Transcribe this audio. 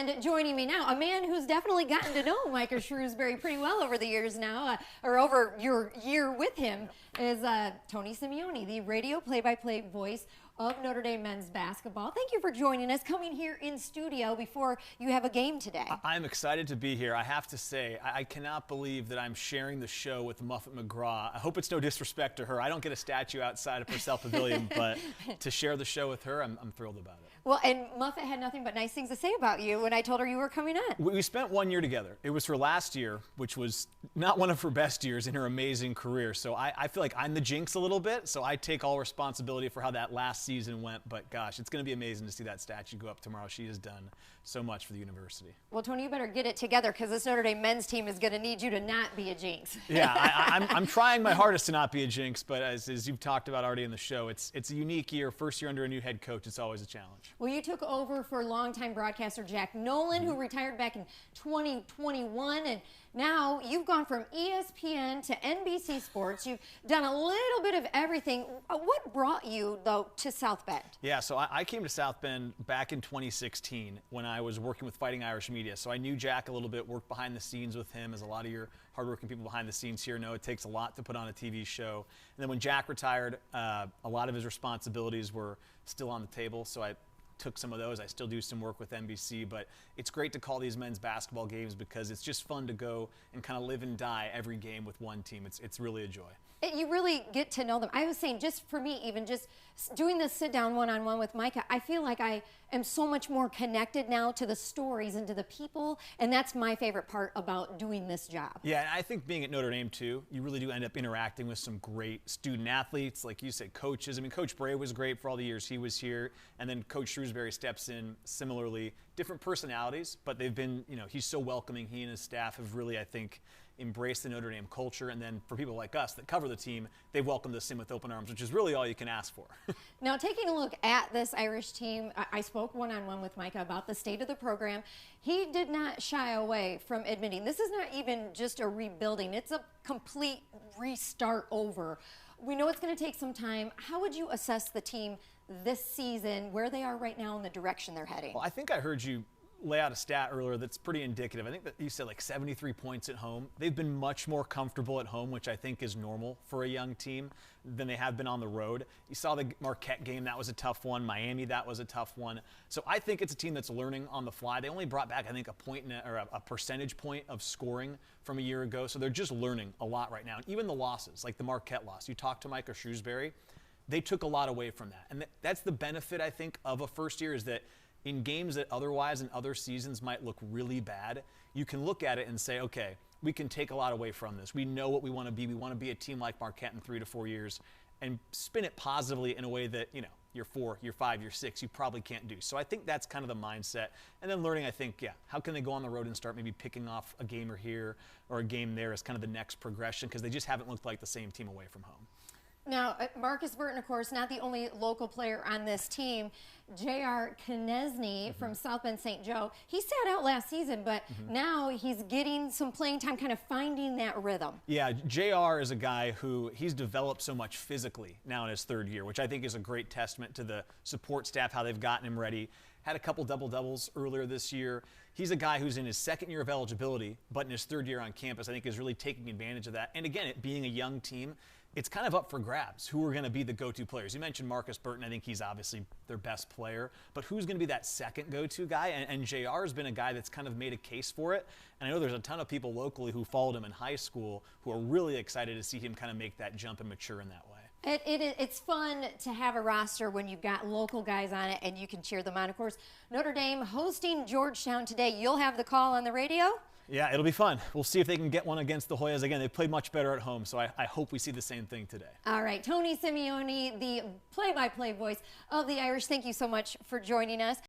And joining me now, a man who's definitely gotten to know Micah Shrewsbury pretty well over the years now, or over your year with him, is Tony Simeone, the radio play-by-play voice of Notre Dame men's basketball. Thank you for joining us, coming here in studio before you have a game today. I'm excited to be here. I have to say, I cannot believe that I'm sharing the show with Muffet McGraw. I hope it's no disrespect to her. I don't get a statue outside of Purcell Pavilion, but to share the show with her, I'm thrilled about it. Well, and Muffet had nothing but nice things to say about you when I told her you were coming on. We spent 1 year together. It was her last year, which was not one of her best years in her amazing career. So I feel like I'm the jinx a little bit, so I take all responsibility for how that last season went. But gosh, it's going to be amazing to see that statue go up tomorrow. She has done so much for the university. Well, Tony, you better get it together because this Notre Dame men's team is going to need you to not be a jinx. Yeah, I'm trying my hardest to not be a jinx, but as you've talked about already in the show, it's a unique year. First year under a new head coach, it's always a challenge. Well, you took over for longtime broadcaster Jack Nolan, who retired back in 2021, and now you've gone from ESPN to NBC Sports. You've done a little bit of everything. What brought you, though, to South Bend? Yeah, so I came to South Bend back in 2016 when I was working with Fighting Irish Media. So I knew Jack a little bit, worked behind the scenes with him, as a lot of your hardworking people behind the scenes here know it takes a lot to put on a TV show. And then when Jack retired, a lot of his responsibilities were still on the table, so I took some of those. I still do some work with NBC, but it's great to call these men's basketball games because it's just fun to go and kind of live and die every game with one team. It's really a joy. You really get to know them. I was saying, just for me, even just doing this sit-down one-on-one with Micah, I feel like I am so much more connected now to the stories and to the people, and that's my favorite part about doing this job. Yeah, and I think being at Notre Dame, too, you really do end up interacting with some great student athletes, like you said, coaches. I mean, Coach Bray was great for all the years he was here, and then Coach Shrewsbury steps in similarly. Different personalities, but they've been, he's so welcoming. He and his staff have really, I think, embraced the Notre Dame culture, and then for people like us that cover the team, they've welcomed us in with open arms, which is really all you can ask for. Now, taking a look at this Irish team, I spoke one-on-one with Micah about the state of the program. He did not shy away from admitting this is not even just a rebuilding, it's a complete restart over. We know it's going to take some time. How would you assess the team this season, where they are right now, and the direction they're heading? Well, I think I heard you lay out a stat earlier that's pretty indicative. I think that you said like 73 points at home. They've been much more comfortable at home, which I think is normal for a young team, than they have been on the road. You saw the Marquette game, that was a tough one. Miami, that was a tough one. So I think it's a team that's learning on the fly. They only brought back, I think, a percentage point of scoring from a year ago. So they're just learning a lot right now. And even the losses, like the Marquette loss, you talked to Micah Shrewsbury, they took a lot away from that. And that's the benefit, I think, of a first year, is that in games that otherwise in other seasons might look really bad, you can look at it and say, okay, we can take a lot away from this. We know what we want to be. We want to be a team like Marquette in 3 to 4 years, and spin it positively in a way that, year 4, year 5, year 6, you probably can't do. So I think that's kind of the mindset. And then learning, I think, how can they go on the road and start maybe picking off a game or here or a game there as kind of the next progression, because they just haven't looked like the same team away from home. Now, Marcus Burton, of course, not the only local player on this team. J.R. Knesny from South Bend St. Joe, he sat out last season, but now he's getting some playing time, kind of finding that rhythm. Yeah, J.R. is a guy who he's developed so much physically now in his third year, which I think is a great testament to the support staff, how they've gotten him ready. Had a couple double-doubles earlier this year. He's a guy who's in his second year of eligibility, but in his third year on campus, I think is really taking advantage of that. And again, it being a young team, it's kind of up for grabs who are going to be the go-to players. You mentioned Marcus Burton. I think he's obviously their best player. But who's going to be that second go-to guy? And JR has been a guy that's kind of made a case for it. And I know there's a ton of people locally who followed him in high school who are really excited to see him kind of make that jump and mature in that way. It's fun to have a roster when you've got local guys on it and you can cheer them on. Of course, Notre Dame hosting Georgetown today. You'll have the call on the radio? Yeah, it'll be fun. We'll see if they can get one against the Hoyas. Again, they played much better at home, so I hope we see the same thing today. All right, Tony Simeone, the play-by-play voice of the Irish, thank you so much for joining us.